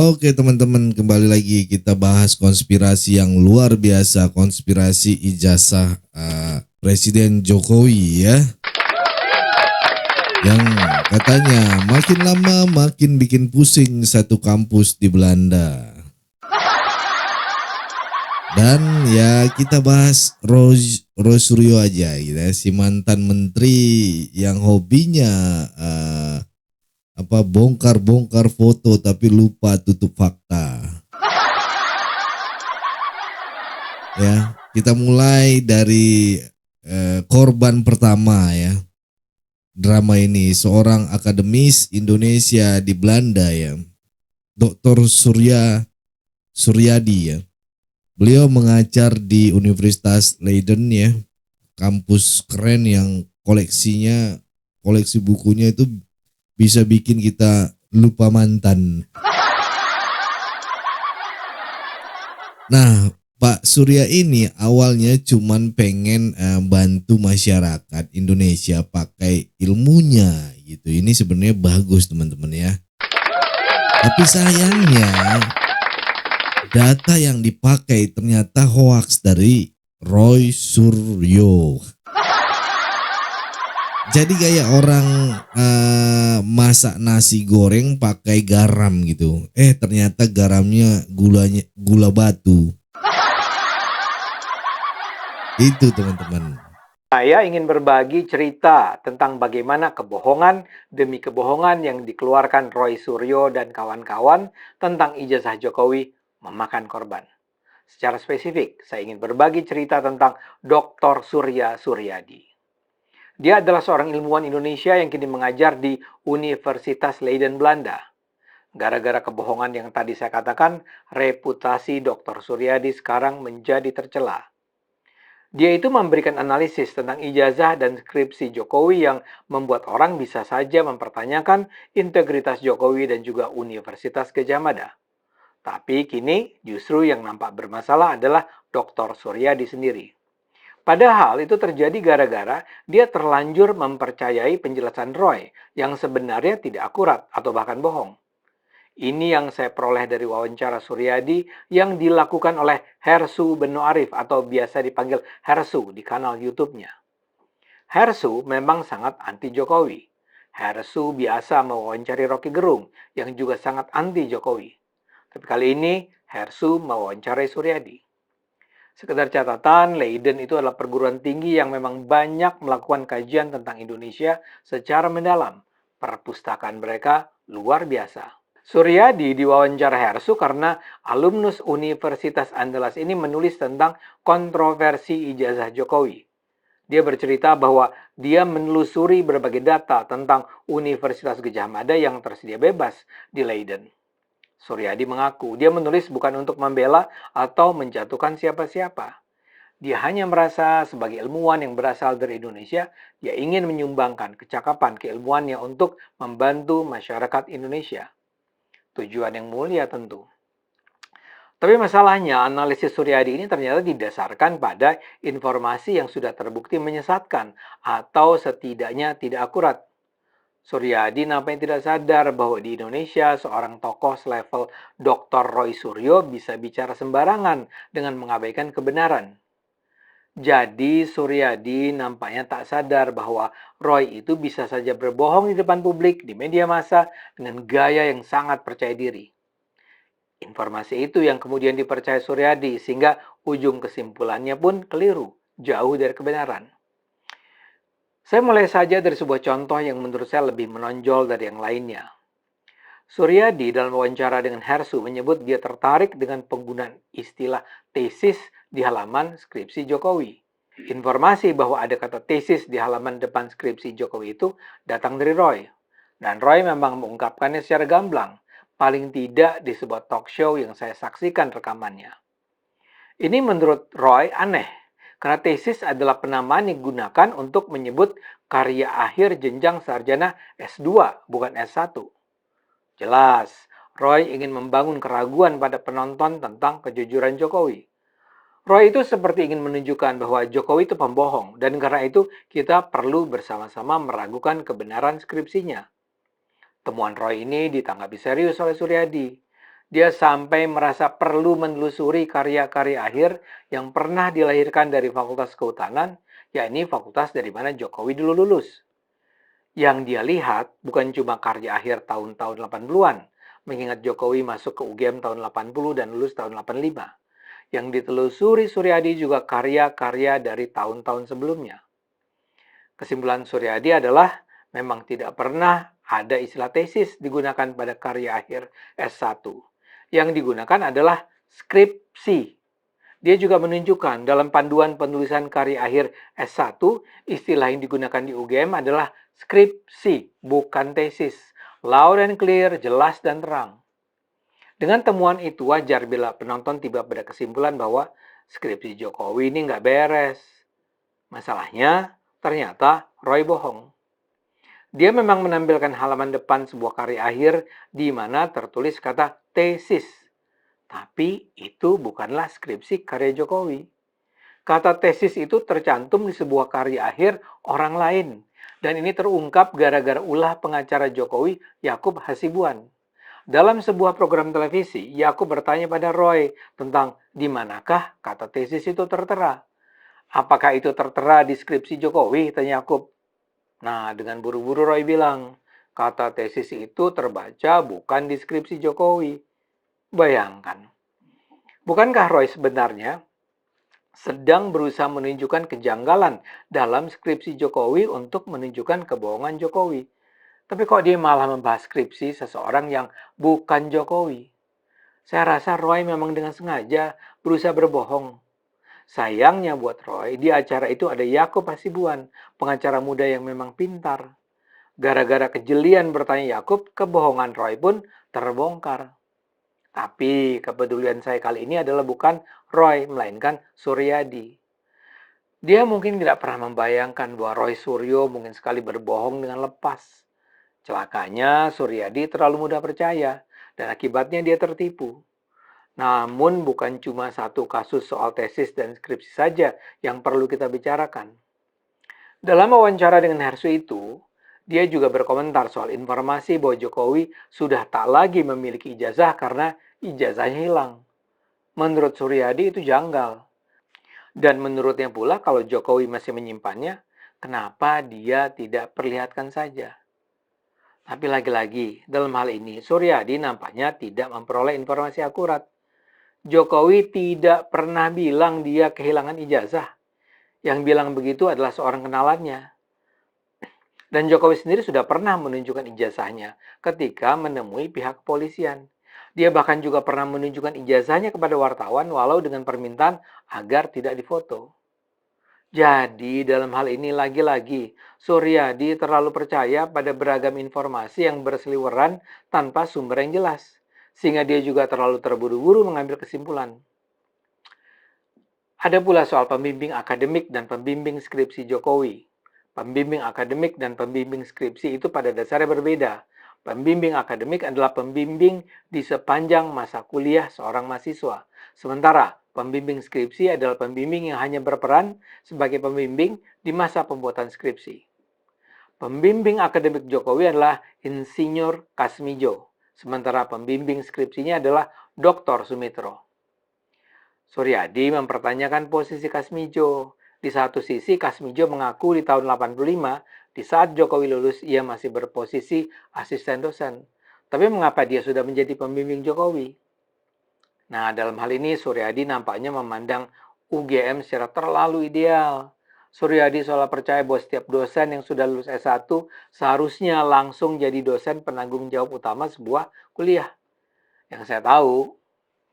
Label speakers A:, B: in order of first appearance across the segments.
A: Oke teman-teman, kembali lagi kita bahas konspirasi yang luar biasa, konspirasi ijazah Presiden Jokowi ya, yang katanya makin lama makin bikin pusing satu kampus di Belanda. Dan ya kita bahas Roy Suryo aja gitu ya, si mantan menteri yang hobinya bongkar-bongkar foto tapi lupa tutup fakta. Ya, kita mulai dari korban pertama ya. Drama ini seorang akademis Indonesia di Belanda ya. Dr. Suryadi ya. Beliau mengajar di Universitas Leiden ya. Kampus keren yang koleksi bukunya itu bisa bikin kita lupa mantan. Nah, Pak Surya ini awalnya cuman pengen bantu masyarakat Indonesia pakai ilmunya gitu. Ini sebenarnya bagus teman-teman ya. Tapi sayangnya data yang dipakai ternyata hoax dari Roy Suryo. Jadi kayak orang masak nasi goreng pakai garam gitu. Ternyata garamnya gula batu. Itu teman-teman.
B: Saya ingin berbagi cerita tentang bagaimana kebohongan demi kebohongan yang dikeluarkan Roy Suryo dan kawan-kawan tentang ijazah Jokowi memakan korban. Secara spesifik, saya ingin berbagi cerita tentang Dr. Surya Suryadi. Dia adalah seorang ilmuwan Indonesia yang kini mengajar di Universitas Leiden, Belanda. Gara-gara kebohongan yang tadi saya katakan, reputasi Dr. Suryadi sekarang menjadi tercela. Dia itu memberikan analisis tentang ijazah dan skripsi Jokowi yang membuat orang bisa saja mempertanyakan integritas Jokowi dan juga Universitas Gadjah Mada. Tapi kini justru yang nampak bermasalah adalah Dr. Suryadi sendiri. Padahal itu terjadi gara-gara dia terlanjur mempercayai penjelasan Roy yang sebenarnya tidak akurat atau bahkan bohong. Ini yang saya peroleh dari wawancara Suryadi yang dilakukan oleh Hersu Beno Arif atau biasa dipanggil Hersu di kanal YouTube-nya. Hersu memang sangat anti Jokowi. Hersu biasa mewawancari Rocky Gerung yang juga sangat anti Jokowi. Tapi kali ini Hersu mewawancarai Suryadi. Sekedar catatan, Leiden itu adalah perguruan tinggi yang memang banyak melakukan kajian tentang Indonesia secara mendalam. Perpustakaan mereka luar biasa. Suryadi diwawancara Hersu karena alumnus Universitas Andalas ini menulis tentang kontroversi ijazah Jokowi. Dia bercerita bahwa dia menelusuri berbagai data tentang Universitas Gadjah Mada yang tersedia bebas di Leiden. Suryadi mengaku dia menulis bukan untuk membela atau menjatuhkan siapa-siapa. Dia hanya merasa sebagai ilmuwan yang berasal dari Indonesia, dia ingin menyumbangkan kecakapan keilmuannya untuk membantu masyarakat Indonesia. Tujuan yang mulia tentu. Tapi masalahnya, analisis Suryadi ini ternyata didasarkan pada informasi yang sudah terbukti menyesatkan atau setidaknya tidak akurat. Suryadi nampaknya tidak sadar bahwa di Indonesia seorang tokoh selevel Dr. Roy Suryo bisa bicara sembarangan dengan mengabaikan kebenaran. Jadi Suryadi nampaknya tak sadar bahwa Roy itu bisa saja berbohong di depan publik, di media massa, dengan gaya yang sangat percaya diri. Informasi itu yang kemudian dipercaya Suryadi sehingga ujung kesimpulannya pun keliru, jauh dari kebenaran. Saya mulai saja dari sebuah contoh yang menurut saya lebih menonjol dari yang lainnya. Suryadi dalam wawancara dengan Hersu menyebut dia tertarik dengan penggunaan istilah tesis di halaman skripsi Jokowi. Informasi bahwa ada kata tesis di halaman depan skripsi Jokowi itu datang dari Roy. Dan Roy memang mengungkapkannya secara gamblang, paling tidak di sebuah talk show yang saya saksikan rekamannya. Ini menurut Roy aneh, karena tesis adalah penamaan yang digunakan untuk menyebut karya akhir jenjang sarjana S2, bukan S1. Jelas, Roy ingin membangun keraguan pada penonton tentang kejujuran Jokowi. Roy itu seperti ingin menunjukkan bahwa Jokowi itu pembohong, dan karena itu kita perlu bersama-sama meragukan kebenaran skripsinya. Temuan Roy ini ditanggapi serius oleh Suryadi. Dia sampai merasa perlu menelusuri karya-karya akhir yang pernah dilahirkan dari Fakultas Kehutanan, yakni fakultas dari mana Jokowi dulu lulus. Yang dia lihat bukan cuma karya akhir tahun-tahun 80-an, mengingat Jokowi masuk ke UGM tahun 80 dan lulus tahun 85. Yang ditelusuri Suryadi juga karya-karya dari tahun-tahun sebelumnya. Kesimpulan Suryadi adalah memang tidak pernah ada istilah tesis digunakan pada karya akhir S1. Yang digunakan adalah skripsi. Dia juga menunjukkan dalam panduan penulisan karya akhir S1, istilah yang digunakan di UGM adalah skripsi, bukan tesis. Loud and clear, jelas dan terang. Dengan temuan itu wajar bila penonton tiba pada kesimpulan bahwa skripsi Jokowi ini nggak beres. Masalahnya, ternyata Roy bohong. Dia memang menampilkan halaman depan sebuah karya akhir di mana tertulis kata tesis. Tapi itu bukanlah skripsi karya Jokowi. Kata tesis itu tercantum di sebuah karya akhir orang lain. Dan ini terungkap gara-gara ulah pengacara Jokowi, Yakub Hasibuan. Dalam sebuah program televisi, Yakub bertanya pada Roy tentang di manakah kata tesis itu tertera. Apakah itu tertera di skripsi Jokowi? Tanya Yakub. Nah, dengan buru-buru Roy bilang, kata tesis itu terbaca bukan di skripsi Jokowi. Bayangkan. Bukankah Roy sebenarnya sedang berusaha menunjukkan kejanggalan dalam skripsi Jokowi untuk menunjukkan kebohongan Jokowi? Tapi kok dia malah membahas skripsi seseorang yang bukan Jokowi? Saya rasa Roy memang dengan sengaja berusaha berbohong. Sayangnya buat Roy, di acara itu ada Yakub Hasibuan, pengacara muda yang memang pintar. Gara-gara kejelian bertanya Yakub, kebohongan Roy pun terbongkar. Tapi kepedulian saya kali ini adalah bukan Roy, melainkan Suryadi. Dia mungkin tidak pernah membayangkan bahwa Roy Suryo mungkin sekali berbohong dengan lepas. Celakanya Suryadi terlalu mudah percaya dan akibatnya dia tertipu. Namun bukan cuma satu kasus soal tesis dan skripsi saja yang perlu kita bicarakan. Dalam wawancara dengan Hersu itu, dia juga berkomentar soal informasi bahwa Jokowi sudah tak lagi memiliki ijazah karena ijazahnya hilang. Menurut Suryadi itu janggal. Dan menurutnya pula kalau Jokowi masih menyimpannya, kenapa dia tidak perlihatkan saja? Tapi lagi-lagi, dalam hal ini Suryadi nampaknya tidak memperoleh informasi akurat. Jokowi tidak pernah bilang dia kehilangan ijazah. Yang bilang begitu adalah seorang kenalannya. Dan Jokowi sendiri sudah pernah menunjukkan ijazahnya ketika menemui pihak kepolisian. Dia bahkan juga pernah menunjukkan ijazahnya kepada wartawan walau dengan permintaan agar tidak difoto. Jadi dalam hal ini lagi-lagi Suryadi terlalu percaya pada beragam informasi yang berseliweran tanpa sumber yang jelas. Sehingga dia juga terlalu terburu-buru mengambil kesimpulan. Ada pula soal pembimbing akademik dan pembimbing skripsi Jokowi. Pembimbing akademik dan pembimbing skripsi itu pada dasarnya berbeda. Pembimbing akademik adalah pembimbing di sepanjang masa kuliah seorang mahasiswa. Sementara pembimbing skripsi adalah pembimbing yang hanya berperan sebagai pembimbing di masa pembuatan skripsi. Pembimbing akademik Jokowi adalah Insinyur Kasmijo. Sementara pembimbing skripsinya adalah Dr. Sumitro. Suryadi mempertanyakan posisi Kasmijo. Di satu sisi, Kasmijo mengaku di tahun 85, di saat Jokowi lulus, ia masih berposisi asisten dosen. Tapi mengapa dia sudah menjadi pembimbing Jokowi? Nah, dalam hal ini Suryadi nampaknya memandang UGM secara terlalu ideal. Suryadi seolah percaya bahwa setiap dosen yang sudah lulus S1 seharusnya langsung jadi dosen penanggung jawab utama sebuah kuliah. Yang saya tahu,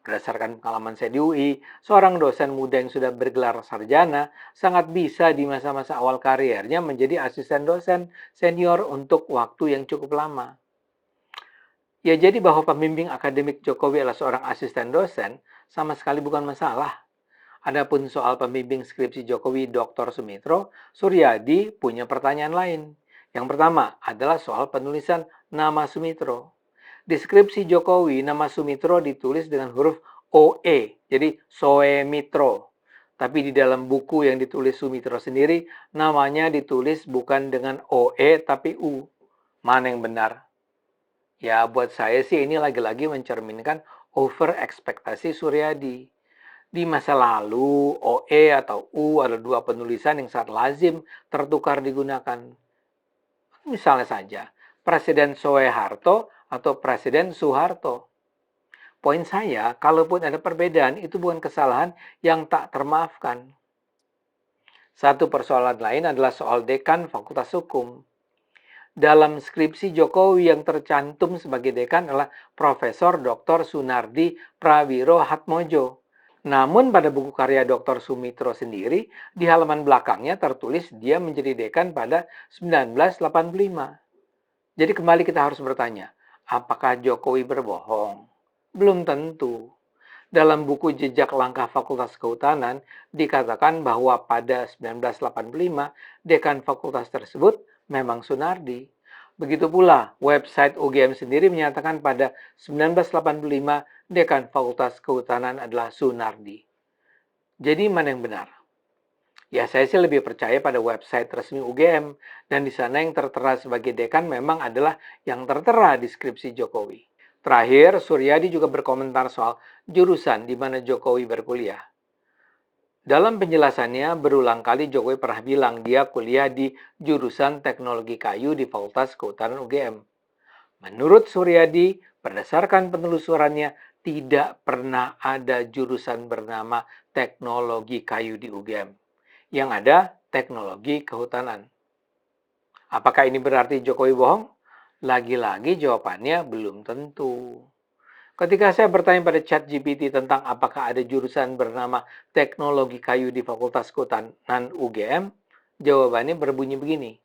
B: berdasarkan pengalaman saya di UI, seorang dosen muda yang sudah bergelar sarjana sangat bisa di masa-masa awal kariernya menjadi asisten dosen senior untuk waktu yang cukup lama. Ya jadi bahwa pembimbing akademik Jokowi adalah seorang asisten dosen sama sekali bukan masalah. Adapun soal pembimbing skripsi Jokowi Dr. Sumitro, Suryadi punya pertanyaan lain. Yang pertama adalah soal penulisan nama Sumitro. Di skripsi Jokowi, nama Sumitro ditulis dengan huruf OE, jadi Soemitro. Tapi di dalam buku yang ditulis Sumitro sendiri, namanya ditulis bukan dengan OE tapi U. Mana yang benar? Ya buat saya sih ini lagi-lagi mencerminkan over ekspektasi Suryadi. Di masa lalu, OE atau U adalah dua penulisan yang sangat lazim tertukar digunakan. Misalnya saja, Presiden Soeharto atau Presiden Soeharto. Poin saya, kalaupun ada perbedaan, itu bukan kesalahan yang tak termaafkan. Satu persoalan lain adalah soal dekan Fakultas Hukum. Dalam skripsi Jokowi yang tercantum sebagai dekan adalah Profesor Dr. Sunardi Prawiro Hatmojo. Namun pada buku karya Dr. Sumitro sendiri, di halaman belakangnya tertulis dia menjadi dekan pada 1985. Jadi kembali kita harus bertanya, apakah Jokowi berbohong? Belum tentu. Dalam buku Jejak Langkah Fakultas Kehutanan dikatakan bahwa pada 1985 dekan fakultas tersebut memang Sunardi. Begitu pula website UGM sendiri menyatakan pada 1985 dekan Fakultas Kehutanan adalah Sunardi. Jadi mana yang benar? Ya saya sih lebih percaya pada website resmi UGM dan di sana yang tertera sebagai dekan memang adalah yang tertera di skripsi Jokowi. Terakhir, Suryadi juga berkomentar soal jurusan di mana Jokowi berkuliah. Dalam penjelasannya, berulang kali Jokowi pernah bilang dia kuliah di jurusan Teknologi Kayu di Fakultas Kehutanan UGM. Menurut Suryadi, berdasarkan penelusurannya, tidak pernah ada jurusan bernama Teknologi Kayu di UGM. Yang ada, Teknologi Kehutanan. Apakah ini berarti Jokowi bohong? Lagi-lagi jawabannya belum tentu. Ketika saya bertanya pada ChatGPT tentang apakah ada jurusan bernama Teknologi Kayu di Fakultas Kehutanan UGM, jawabannya berbunyi begini.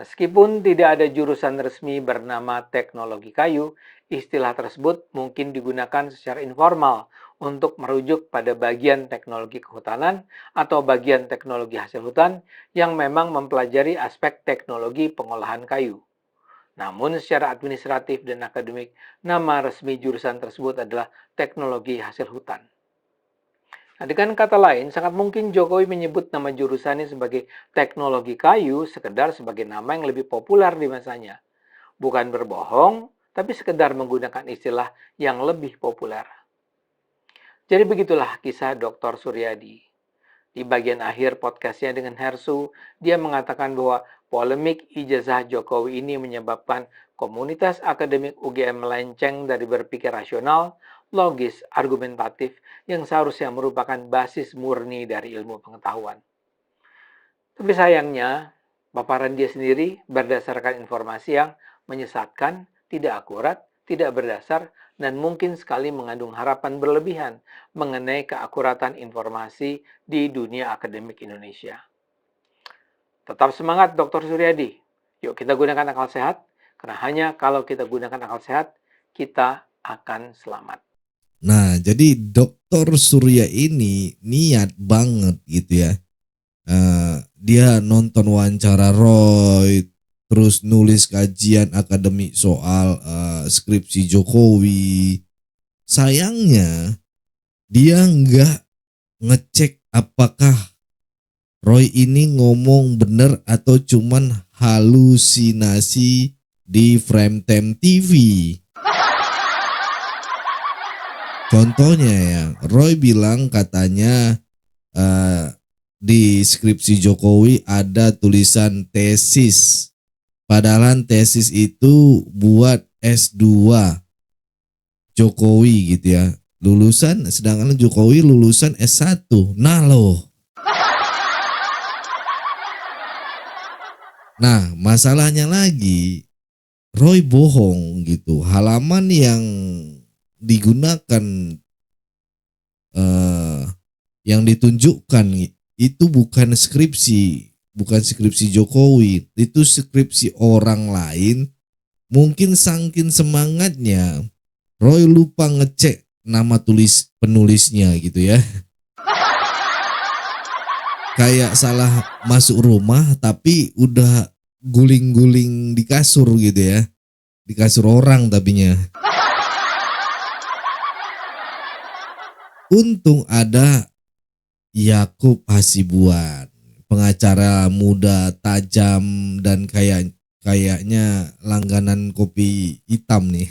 B: Meskipun tidak ada jurusan resmi bernama Teknologi Kayu, istilah tersebut mungkin digunakan secara informal untuk merujuk pada bagian teknologi kehutanan atau bagian teknologi hasil hutan yang memang mempelajari aspek teknologi pengolahan kayu. Namun secara administratif dan akademik, nama resmi jurusan tersebut adalah Teknologi Hasil Hutan. Nah, dengan kata lain, sangat mungkin Jokowi menyebut nama jurusannya sebagai Teknologi Kayu sekedar sebagai nama yang lebih populer di masanya. Bukan berbohong, tapi sekedar menggunakan istilah yang lebih populer. Jadi begitulah kisah Dr. Suryadi. Di bagian akhir podcastnya dengan Hersu, dia mengatakan bahwa polemik ijazah Jokowi ini menyebabkan komunitas akademik UGM melenceng dari berpikir rasional, logis, argumentatif yang seharusnya merupakan basis murni dari ilmu pengetahuan. Tapi sayangnya, paparan dia sendiri berdasarkan informasi yang menyesatkan, tidak akurat, tidak berdasar, dan mungkin sekali mengandung harapan berlebihan mengenai keakuratan informasi di dunia akademik Indonesia. Tetap semangat Dr. Suryadi. Yuk kita gunakan akal sehat, karena hanya kalau kita gunakan akal sehat, kita akan selamat.
A: Nah, jadi Dr. Surya ini niat banget gitu ya. Dia nonton wawancara Roy, terus nulis kajian akademik soal skripsi Jokowi. Sayangnya dia nggak ngecek apakah Roy ini ngomong bener atau cuman halusinasi di Prime Time TV. Contohnya ya, Roy bilang katanya di skripsi Jokowi ada tulisan tesis. Padahal tesis itu buat S2 Jokowi gitu ya. Lulusan, sedangkan Jokowi lulusan S1. Nah loh. Nah, masalahnya lagi Roy bohong gitu. Halaman yang digunakan yang ditunjukkan itu bukan skripsi Jokowi, itu skripsi orang lain. Mungkin saking semangatnya Roy lupa ngecek nama penulisnya gitu ya. Kayak salah masuk rumah tapi udah guling-guling di kasur gitu ya. Di kasur orang tapinya. Untung ada Yakub Hasibuan, pengacara muda tajam dan kayaknya langganan kopi hitam nih.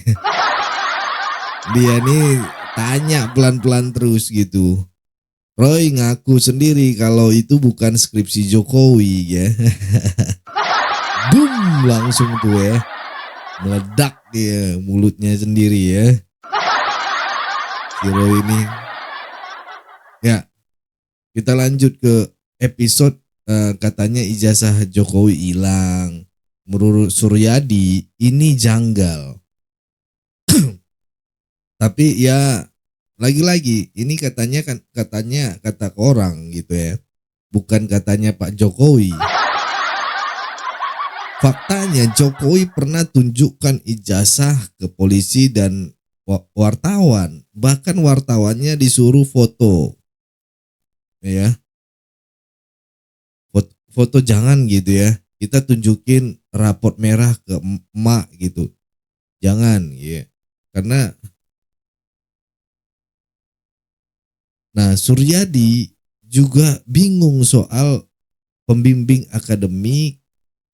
A: Dia nih tanya pelan-pelan terus gitu. Roy ngaku sendiri kalau itu bukan skripsi Jokowi ya. Boom, langsung tuh ya. Meledak dia mulutnya sendiri ya. Si Roy ini. Ya, kita lanjut ke episode katanya ijazah Jokowi hilang. Menurut Suryadi ini janggal. Tapi ya lagi-lagi ini katanya kata orang gitu ya. Bukan katanya Pak Jokowi. Faktanya Jokowi pernah tunjukkan ijazah ke polisi dan wartawan. Bahkan wartawannya disuruh foto. Ya. Foto jangan gitu ya. Kita tunjukin rapot merah ke emak gitu. Jangan ya. Karena Suryadi juga bingung soal pembimbing akademik.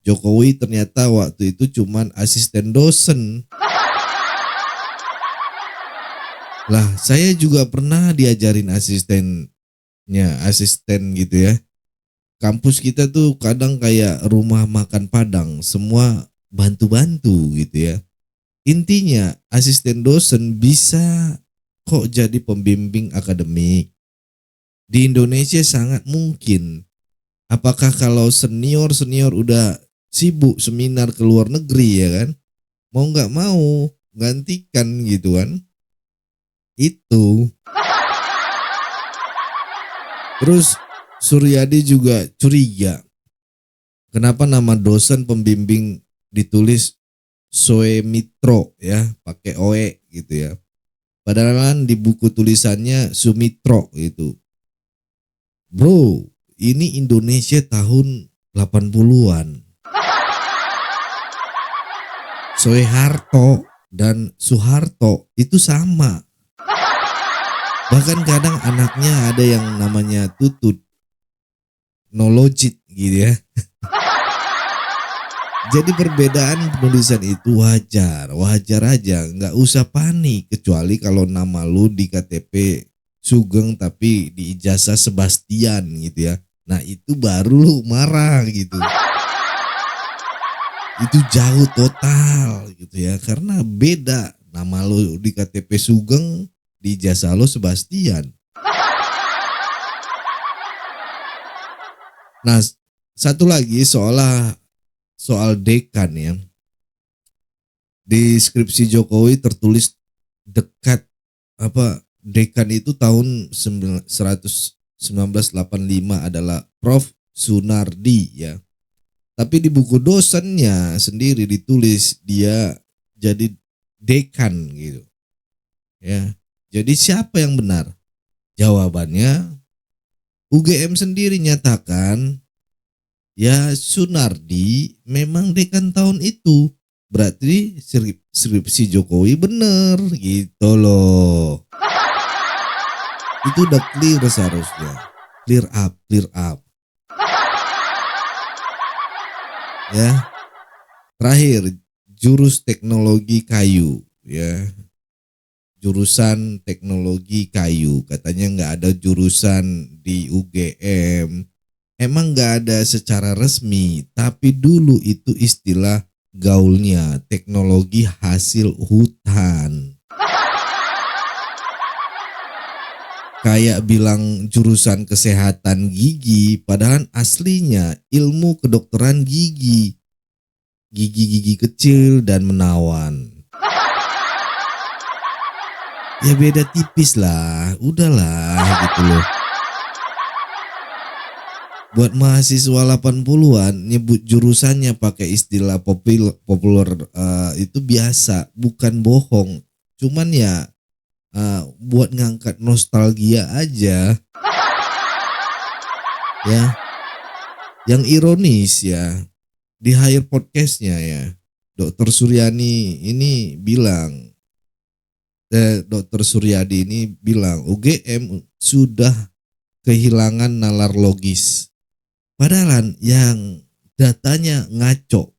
A: Jokowi ternyata waktu itu cuman asisten dosen. Lah, saya juga pernah diajarin asisten gitu ya. Kampus kita tuh kadang kayak rumah makan Padang, semua bantu-bantu gitu ya. Intinya asisten dosen bisa kok jadi pembimbing akademik. Di Indonesia sangat mungkin. Apakah kalau senior udah sibuk seminar ke luar negeri ya kan, mau nggak mau gantikan gitu kan. Itu. Terus Suryadi juga curiga. Kenapa nama dosen pembimbing ditulis Soemitro ya, pakai OE gitu ya. Padahal kan di buku tulisannya Sumitro gitu. Bro, ini Indonesia tahun 80-an. Soeharto dan Soeharto itu sama. Bahkan kadang anaknya ada yang namanya Tutut, Nolojit gitu ya. Jadi perbedaan penulisan itu wajar aja, nggak usah panik. Kecuali kalau nama lu di KTP Sugeng tapi di ijazah Sebastian gitu ya. Nah itu baru lu marah gitu. Itu jauh total gitu ya, karena beda nama lu di KTP Sugeng, di ijazah lu Sebastian. Nah, satu lagi soal dekan ya. Di skripsi Jokowi tertulis dekan itu tahun 1985 adalah Prof. Sunardi ya. Tapi di buku dosennya sendiri ditulis dia jadi dekan gitu. Ya. Jadi siapa yang benar? Jawabannya UGM sendiri nyatakan ya Sunardi memang dekan tahun itu. Berarti skripsi Jokowi bener gitu loh. Itu udah clear seharusnya. Clear up. Ya. Terakhir, jurus teknologi kayu ya. Jurusan teknologi kayu, katanya nggak ada jurusan di UGM. Emang nggak ada secara resmi, tapi dulu itu istilah gaulnya teknologi hasil hutan. Kayak bilang jurusan kesehatan gigi, padahal aslinya ilmu kedokteran gigi. Gigi kecil dan menawan. Ya beda tipis lah, udahlah gitu loh. Buat mahasiswa 80-an nyebut jurusannya pakai istilah populer itu biasa, bukan bohong. Cuman ya buat ngangkat nostalgia aja. Ya. Yang ironis ya, di hire podcastnya ya, Dr. Suryani ini bilang, Dr. Suryadi ini bilang UGM sudah kehilangan nalar logis. Padahal yang datanya ngaco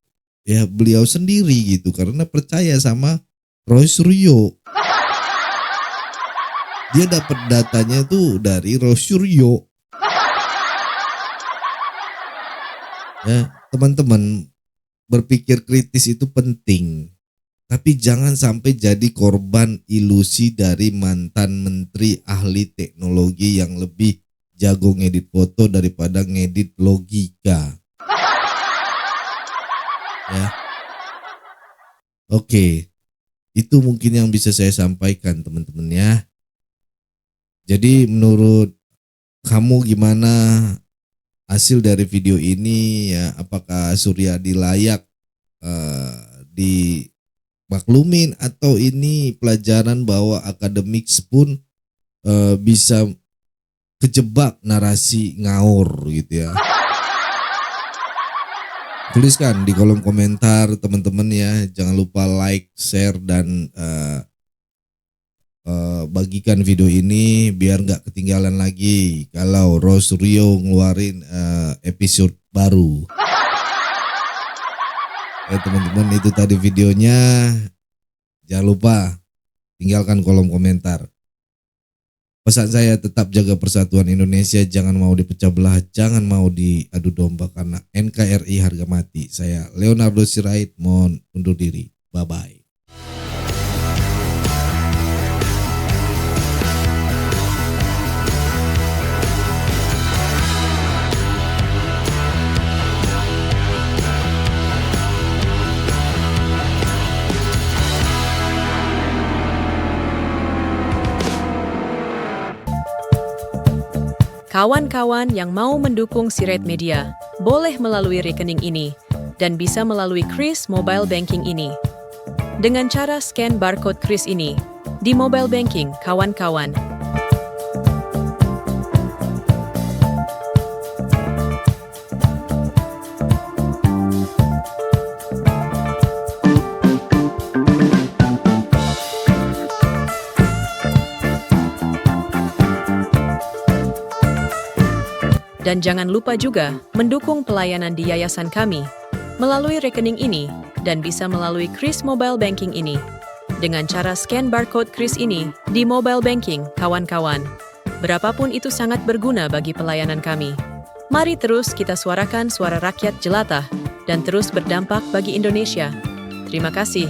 A: ya beliau sendiri gitu, karena percaya sama Roy Suryo. Dia dapat datanya tuh dari Roy Suryo. Ya, teman-teman, berpikir kritis itu penting. Tapi jangan sampai jadi korban ilusi dari mantan menteri ahli teknologi yang lebih jago ngedit foto daripada ngedit logika. Ya. Oke. Itu mungkin yang bisa saya sampaikan, teman-teman ya. Jadi menurut kamu gimana hasil dari video ini ya? Apakah Suryadi layak dimaklumin atau ini pelajaran bahwa akademik pun bisa kejebak narasi ngawur gitu ya? Tuliskan di kolom komentar teman-teman ya. Jangan lupa like, share dan bagikan video ini biar nggak ketinggalan lagi kalau Roy Suryo ngeluarin episode baru. Teman-teman, itu tadi videonya. Jangan lupa tinggalkan kolom komentar. Pesan saya, tetap jaga persatuan Indonesia, jangan mau dipecah belah, jangan mau diadu domba karena NKRI harga mati. Saya Leonardo Sirait mohon undur diri. Bye-bye.
C: Kawan-kawan yang mau mendukung Sirait Media, boleh melalui rekening ini dan bisa melalui Kris Mobile Banking ini. Dengan cara scan barcode Kris ini di mobile banking, kawan-kawan. Dan jangan lupa juga mendukung pelayanan di yayasan kami melalui rekening ini dan bisa melalui Kris Mobile Banking ini. Dengan cara scan barcode Kris ini di mobile banking, kawan-kawan. Berapapun itu sangat berguna bagi pelayanan kami. Mari terus kita suarakan suara rakyat jelata dan terus berdampak bagi Indonesia. Terima kasih.